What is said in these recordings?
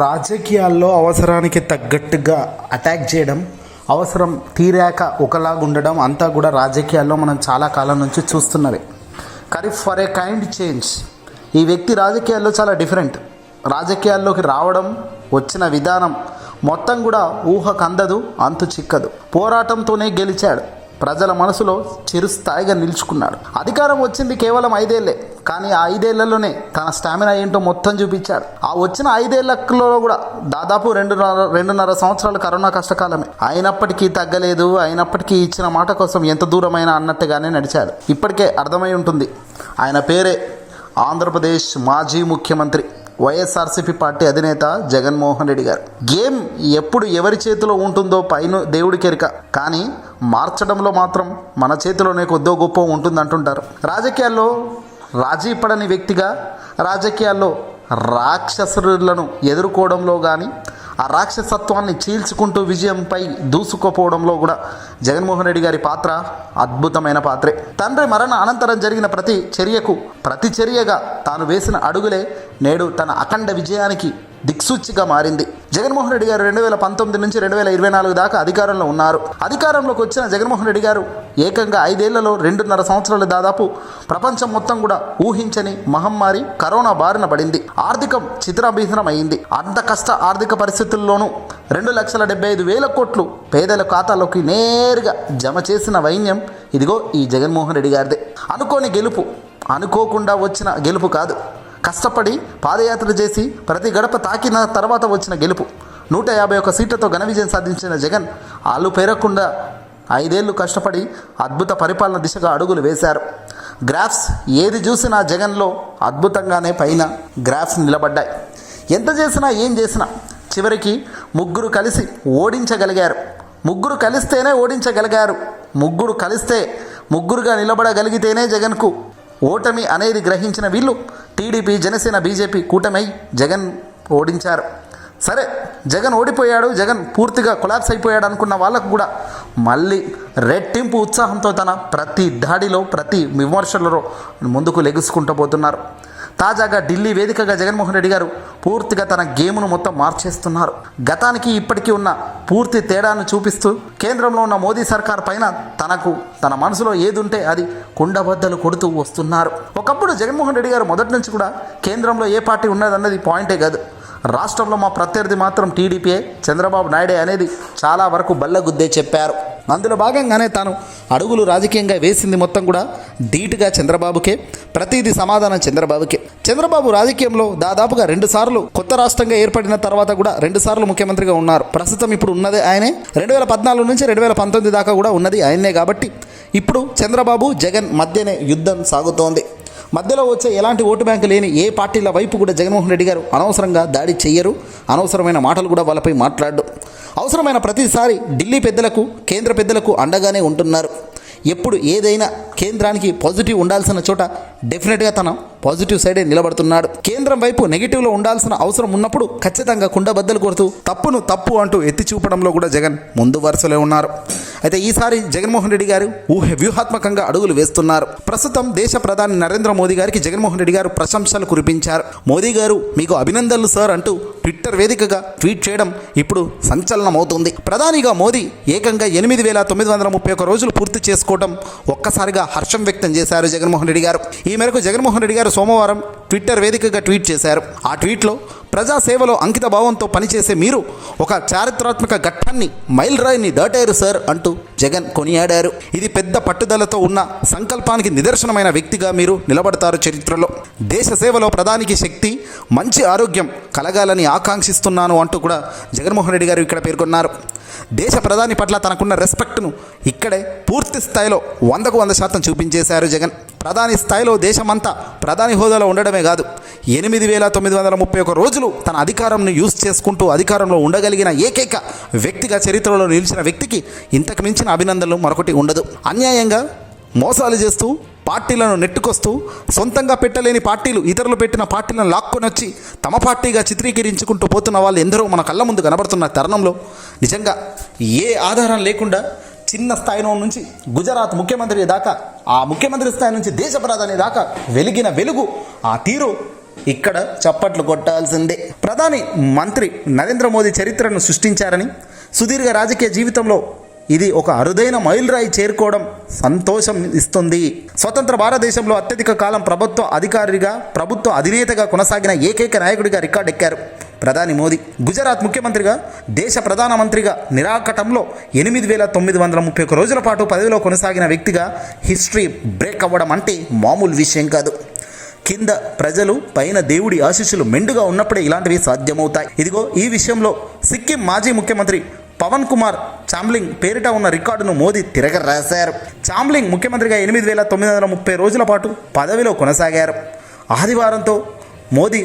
రాజకీయాల్లో అవసరానికి తగ్గట్టుగా అటాక్ చేయడం, అవసరం తీరాక ఒకలాగా ఉండడం అంతా కూడా రాజకీయాల్లో మనం చాలా కాలం నుంచి చూస్తున్నది. కానీ ఫర్ ఏ కైండ్ చేంజ్ ఈ వ్యక్తి రాజకీయాల్లో చాలా డిఫరెంట్. రాజకీయాల్లోకి రావడం, వచ్చిన విధానం మొత్తం కూడా ఊహకు అందదు, అంతు చిక్కదు. పోరాటంతోనే గెలిచాడు, ప్రజల మనసులో చిరుస్థాయిగా నిలుచుకున్నాడు. అధికారం వచ్చింది కేవలం 5 ఏళ్లే, కానీ ఆ 5 ఏళ్లలోనే తన స్టామినా ఏంటో మొత్తం చూపించాడు. ఆ వచ్చిన 5 ఏళ్లలో కూడా దాదాపు 2.5 సంవత్సరాలు కరోనా కష్టకాలమే. అయినప్పటికీ తగ్గలేదు, అయినప్పటికీ ఇచ్చిన మాట కోసం ఎంత దూరమైనా అన్నట్టుగానే నడిచాడు. ఇప్పటికే అర్థమై ఉంటుంది. ఆయన పేరే ఆంధ్రప్రదేశ్ మాజీ ముఖ్యమంత్రి వైఎస్ఆర్సీపీ పార్టీ అధినేత జగన్మోహన్ రెడ్డి గారు. గేమ్ ఎప్పుడు ఎవరి చేతిలో ఉంటుందో పైన దేవుడికి ఎరుక, కానీ మార్చడంలో మాత్రం మన చేతిలోనే కొద్దో గొప్ప ఉంటుంది అంటుంటారు. రాజకీయాల్లో రాజీ పడని వ్యక్తిగా, రాజకీయాల్లో రాక్షసులను ఎదుర్కోవడంలో కానీ, ఆ రాక్షసత్వాన్ని చీల్చుకుంటూ విజయంపై దూసుకుపోవడంలో కూడా జగన్మోహన్ రెడ్డి గారి పాత్ర అద్భుతమైన పాత్రే. తండ్రి మరణ అనంతరం జరిగిన ప్రతి చర్యగా తాను వేసిన అడుగులే నేడు తన అఖండ విజయానికి దిక్సూచిగా మారింది. జగన్మోహన్ రెడ్డి గారు 2019 నుంచి 2024 దాకా అధికారంలో ఉన్నారు. అధికారంలోకి వచ్చిన జగన్మోహన్ రెడ్డి గారు ఏకంగా 5 ఏళ్లలో 2.5 సంవత్సరాలు దాదాపు ప్రపంచం మొత్తం కూడా ఊహించని మహమ్మారి కరోనా బారిన పడింది. ఆర్థికం చిత్రభీసనం అయింది. అంత కష్ట ఆర్థిక పరిస్థితుల్లోనూ 2,75,000 కోట్లు పేదల ఖాతాలోకి నేరుగా జమ చేసిన వైన్యం ఇదిగో ఈ జగన్మోహన్ రెడ్డి గారిదే. అనుకోని గెలుపు, అనుకోకుండా వచ్చిన గెలుపు కాదు, కష్టపడి పాదయాత్ర చేసి ప్రతి గడప తాకిన తర్వాత వచ్చిన గెలుపు. 151 సీట్లతో ఘన విజయం సాధించిన జగన్ ఆలు పేరకుండా 5 ఏళ్లు కష్టపడి అద్భుత పరిపాలన దిశగా అడుగులు వేశారు. గ్రాఫ్స్ ఏది చూసినా జగన్లో అద్భుతంగానే పైన గ్రాఫ్స్ నిలబడ్డాయి. ఎంత చేసినా ఏం చేసినా చివరికి ముగ్గురు కలిసి ఓడించగలిగారు. ముగ్గురు కలిస్తేనే ఓడించగలిగారు. ముగ్గురు కలిస్తే, ముగ్గురుగా నిలబడగలిగితేనే జగన్కు ఓటమి అనేది గ్రహించిన వీళ్ళు టీడీపీ, జనసేన, బీజేపీ కూటమై జగన్ ఓడించారు. సరే, జగన్ ఓడిపోయాడు, జగన్ పూర్తిగా కొలాప్స్ అయిపోయాడు అనుకున్న వాళ్ళకు కూడా మళ్ళీ రెట్టింపు ఉత్సాహంతో తన ప్రతి దాడిలో, ప్రతి విమర్శలలో ముందుకు లెగుసుకుంటూ పోతున్నారు. తాజాగా ఢిల్లీ వేదికగా జగన్మోహన్ రెడ్డి గారు పూర్తిగా తన గేమ్ను మొత్తం మార్చేస్తున్నారు. గతానికి ఇప్పటికీ ఉన్న పూర్తి తేడాను చూపిస్తూ కేంద్రంలో ఉన్న మోదీ సర్కార్ పైన తన మనసులో ఏదుంటే అది కుండబద్దలు కొడుతూ వస్తున్నారు. ఒకప్పుడు జగన్మోహన్ రెడ్డి గారు మొదటి నుంచి కూడా కేంద్రంలో ఏ పార్టీ ఉన్నదన్నది పాయింటే కాదు, రాష్ట్రంలో మా ప్రత్యర్థి మాత్రం టీడీపీయే, చంద్రబాబు నాయుడే అనేది చాలా వరకు బల్లగుద్దే చెప్పారు. అందులో భాగంగానే తాను అడుగులు రాజకీయంగా వేసింది మొత్తం కూడా ధీటుగా చంద్రబాబుకే, ప్రతిదీ సమాధానం చంద్రబాబుకే. చంద్రబాబు రాజకీయంలో దాదాపుగా 2 సార్లు కొత్త రాష్ట్రంగా ఏర్పడిన తర్వాత కూడా 2 సార్లు ముఖ్యమంత్రిగా ఉన్నారు. ప్రస్తుతం ఇప్పుడు ఉన్నదే ఆయనే. 2014 నుంచి 2019 దాకా కూడా ఉన్నది ఆయనే. కాబట్టి ఇప్పుడు చంద్రబాబు, జగన్ మధ్యనే యుద్ధం సాగుతోంది. మధ్యలో వచ్చే ఎలాంటి ఓటు బ్యాంకు లేని ఏ పార్టీల వైపు కూడా జగన్మోహన్ రెడ్డి గారు అనవసరంగా దాడి చెయ్యరు, అనవసరమైన మాటలు కూడా వాళ్ళపై మాట్లాడు. అవసరమైన ప్రతిసారి ఢిల్లీ పెద్దలకు, కేంద్ర పెద్దలకు అండగానే ఉంటున్నారు. ఎప్పుడు ఏదైనా కేంద్రానికి పాజిటివ్ ఉండాల్సిన చోట డెఫినెట్గా తన పాజిటివ్ సైడే నిలబడుతున్నాడు. కేంద్రం వైపు నెగిటివ్లో ఉండాల్సిన అవసరం ఉన్నప్పుడు ఖచ్చితంగా కుండబద్దలు కొడుతూ తప్పును తప్పు అంటూ ఎత్తి చూపడంలో కూడా జగన్ ముందు వరుసలో ఉన్నారు. అయితే ఈసారి జగన్మోహన్ రెడ్డి గారు వ్యూహాత్మకంగా అడుగులు వేస్తున్నారు. ప్రస్తుతం దేశ ప్రధాని నరేంద్ర మోదీ గారికి జగన్మోహన్ రెడ్డి గారు ప్రశంసలు కురిపించారు. మోదీ గారు మీకు అభినందనలు సార్ అంటూ ట్విట్టర్ వేదికగా ట్వీట్ చేయడం ఇప్పుడు సంచలనమవుతుంది. ప్రధానిగా మోదీ ఏకంగా 8,931 రోజులు పూర్తి చేసుకోవడం ఒక్కసారిగా హర్షం వ్యక్తం చేశారు జగన్మోహన్ రెడ్డి గారు. ఈ మేరకు జగన్మోహన్ రెడ్డి గారు సోమవారం ట్విట్టర్ వేదికగా ట్వీట్ చేశారు. ఆ ట్వీట్లో ప్రజాసేవలో అంకిత భావంతో పనిచేసే మీరు ఒక చారిత్రాత్మక ఘట్టాన్ని, మైలురాయిని దాటారు సార్ అంటూ జగన్ కొనియాడారు. ఇది పెద్ద పట్టుదలతో ఉన్న సంకల్పానికి నిదర్శనమైన వ్యక్తిగా మీరు నిలబడతారు చరిత్రలో. దేశ సేవలో ప్రధానికి శక్తి, మంచి ఆరోగ్యం కలగాలని ఆకాంక్షిస్తున్నాను అంటూ కూడా జగన్మోహన్ రెడ్డి గారు ఇక్కడ పేర్కొన్నారు. దేశ ప్రధాని పట్ల తనకున్న రెస్పెక్ట్ను ఇక్కడే పూర్తి స్థాయిలో 100% చూపించేశారు జగన్. ప్రధాని స్థాయిలో దేశమంతా ప్రధాని హోదాలో ఉండడమే కాదు, 8,931 రోజులు తన అధికారంను యూజ్ చేసుకుంటూ అధికారంలో ఉండగలిగిన ఏకైక వ్యక్తిగా చరిత్రలో నిలిచిన వ్యక్తికి ఇంతకు మించిన అభినందనలు మరొకటి ఉండదు. అన్యాయంగా మోసాలు చేస్తూ, పార్టీలను నెట్టుకొస్తూ, సొంతంగా పెట్టలేని పార్టీలు ఇతరులు పెట్టిన పార్టీలను లాక్కొని వచ్చి తమ పార్టీగా చిత్రీకరించుకుంటూ పోతున్న వాళ్ళు ఎందరో మన కళ్ళ ముందు కనబడుతున్న తరుణంలో నిజంగా ఏ ఆధారం లేకుండా చిన్న స్థాయిలో నుంచి గుజరాత్ ముఖ్యమంత్రి దాకా, ఆ ముఖ్యమంత్రి స్థాయి నుంచి దేశ ప్రధాని దాకా వెలిగిన వెలుగు, ఆ తీరు ఇక్కడ చప్పట్లు కొట్టాల్సిందే. ప్రధాని మంత్రి నరేంద్ర మోదీ చరిత్రను సృష్టించారని, సుదీర్ఘ రాజకీయ జీవితంలో ఇది ఒక అరుదైన మైలురాయి చేరుకోవడం సంతోషం ఇస్తుంది. స్వతంత్ర భారతదేశంలో అత్యధిక కాలం ప్రభుత్వ అధినేతగా కొనసాగిన ఏకైక నాయకుడిగా రికార్డెక్కారు ప్రధాని మోదీ. గుజరాత్ ముఖ్యమంత్రిగా, దేశ ప్రధానమంత్రిగా నిరాకటంలో 8,931 రోజుల పాటు పదవిలో కొనసాగిన వ్యక్తిగా హిస్టరీ బ్రేక్ అవ్వడం అంటే మామూలు విషయం కాదు. కింద ప్రజలు, పైన దేవుడి ఆశీస్సులు మెండుగా ఉన్నప్పుడే ఇలాంటివి సాధ్యమవుతాయి. ఇదిగో ఈ విషయంలో సిక్కిం మాజీ ముఖ్యమంత్రి పవన్ కుమార్ చామ్లింగ్ పేరిట ఉన్న రికార్డును మోదీ తిరగరాశారు. చామ్లింగ్ ముఖ్యమంత్రిగా 8,930 రోజుల పాటు పదవిలో కొనసాగారు. ఆదివారంతో మోదీ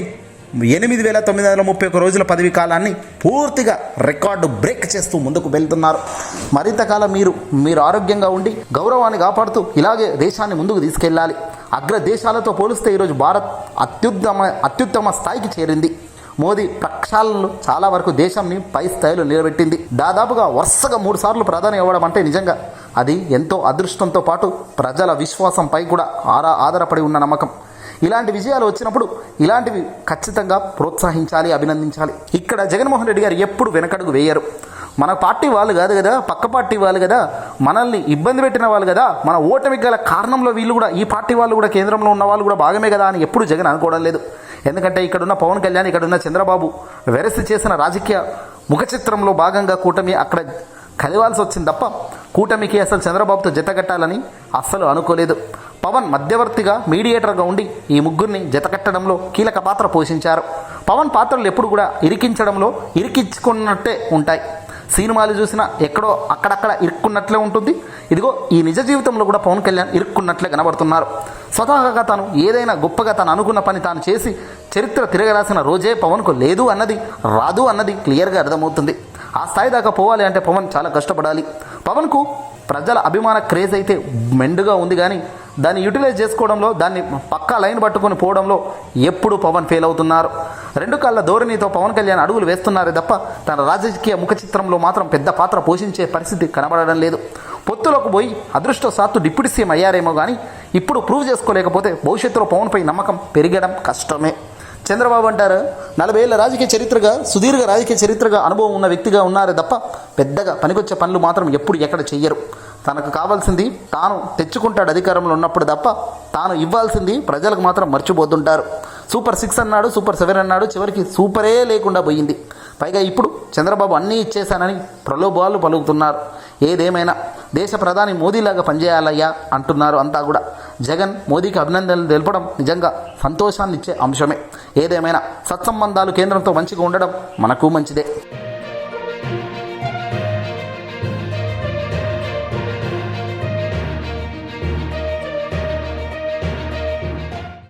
8,931 రోజుల పదవి కాలాన్ని పూర్తిగా రికార్డు బ్రేక్ చేస్తూ ముందుకు వెళ్తున్నారు. మరింత కాలం మీరు ఆరోగ్యంగా ఉండి గౌరవాన్ని కాపాడుతూ ఇలాగే దేశాన్ని ముందుకు తీసుకెళ్ళాలి. అగ్ర దేశాలతో పోలిస్తే ఈరోజు భారత్ అత్యుత్తమ స్థాయికి చేరింది. మోదీ ప్రక్షాళనలు చాలా వరకు దేశాన్ని పై స్థాయిలో నిలబెట్టింది. దాదాపుగా వరుసగా 3 సార్లు ప్రధాని అవ్వడం అంటే నిజంగా అది ఎంతో అదృష్టంతో పాటు ప్రజల విశ్వాసంపై కూడా ఆధారపడి ఉన్న నమ్మకం. ఇలాంటి విజయాలు వచ్చినప్పుడు ఇలాంటివి ఖచ్చితంగా ప్రోత్సహించాలి, అభినందించాలి. ఇక్కడ జగన్మోహన్ రెడ్డి గారు ఎప్పుడు వెనకడుగు వేయరు. మన పార్టీ వాళ్ళు కాదు కదా, పక్క పార్టీ వాళ్ళు కదా, మనల్ని ఇబ్బంది పెట్టిన వాళ్ళు కదా, మన ఓటమికి గల కారణంలో వీళ్ళు కూడా, ఈ పార్టీ వాళ్ళు కూడా, కేంద్రంలో ఉన్న వాళ్ళు కూడా భాగమే కదా అని ఎప్పుడు జగన్ అనుకోవడం లేదు. ఎందుకంటే ఇక్కడున్న పవన్ కళ్యాణ్, ఇక్కడున్న చంద్రబాబు వెరసి చేసిన రాజకీయ ముఖచిత్రంలో భాగంగా కూటమి అక్కడ కలవాల్సి వచ్చింది తప్ప కూటమికి అసలు చంద్రబాబుతో జతకట్టాలని అస్సలు అనుకోలేదు. పవన్ మధ్యవర్తిగా, మీడియేటర్గా ఉండి ఈ ముగ్గురిని జతకట్టడంలో కీలక పాత్ర పోషించారు. పవన్ పాత్రలు ఎప్పుడు కూడా ఇరికించుకున్నట్టే ఉంటాయి. సినిమాలు చూసినా ఎక్కడో అక్కడక్కడ ఇరుక్కున్నట్లే ఉంటుంది. ఇదిగో ఈ నిజ జీవితంలో కూడా పవన్ కళ్యాణ్ ఇరుక్కున్నట్లే కనబడుతున్నారు. స్వతహాగా తాను ఏదైనా గొప్పగా తాను అనుకున్న పని తాను చేసి చరిత్ర తిరగరాసిన రోజే పవన్కు రాదు అన్నది క్లియర్గా అర్థమవుతుంది. ఆ స్థాయి దాకా పోవాలి అంటే పవన్ చాలా కష్టపడాలి. పవన్కు ప్రజల అభిమాన క్రేజ్ అయితే మెండుగా ఉంది, కానీ దాన్ని యూటిలైజ్ చేసుకోవడంలో, దాన్ని పక్కా లైన్ పట్టుకొని పోవడంలో ఎప్పుడు పవన్ ఫెయిల్ అవుతున్నారు. 2 కాళ్ళ ధోరణితో పవన్ కళ్యాణ్ అడుగులు వేస్తున్నారే తప్ప తన రాజకీయ ముఖ చిత్రంలో మాత్రం పెద్ద పాత్ర పోషించే పరిస్థితి కనబడడం లేదు. పొత్తులోకి పోయి అదృష్టవశాత్తు డిప్యూటీ సీఎం అయ్యారేమో కానీ ఇప్పుడు ప్రూవ్ చేసుకోలేకపోతే భవిష్యత్తులో పవన్పై నమ్మకం పెరగడం కష్టమే. చంద్రబాబు అంటారు 40 ఏళ్ల సుదీర్ఘ రాజకీయ చరిత్రగా అనుభవం ఉన్న వ్యక్తిగా ఉన్నారే తప్ప పెద్దగా పనికొచ్చే పనులు మాత్రం ఎప్పుడు ఎక్కడ చెయ్యరు. తనకు కావాల్సింది తాను తెచ్చుకుంటాడు అధికారంలో ఉన్నప్పుడు తప్ప తాను ఇవ్వాల్సింది ప్రజలకు మాత్రం మర్చిపోతుంటారు. సూపర్ 6 అన్నాడు, సూపర్ 7 అన్నాడు, చివరికి సూపరే లేకుండా పోయింది. పైగా ఇప్పుడు చంద్రబాబు అన్నీ ఇచ్చేశానని ప్రలోభాలు పలుకుతున్నారు. ఏదేమైనా దేశ ప్రధాని మోదీలాగా పనిచేయాలయ్యా అంటున్నారు అంతా కూడా. జగన్ మోదీకి అభినందనలు తెలపడం నిజంగా సంతోషాన్ని ఇచ్చే అంశమే. ఏదేమైనా సత్సంబంధాలు కేంద్రంతో మంచిగా ఉండడం మనకు మంచిదే.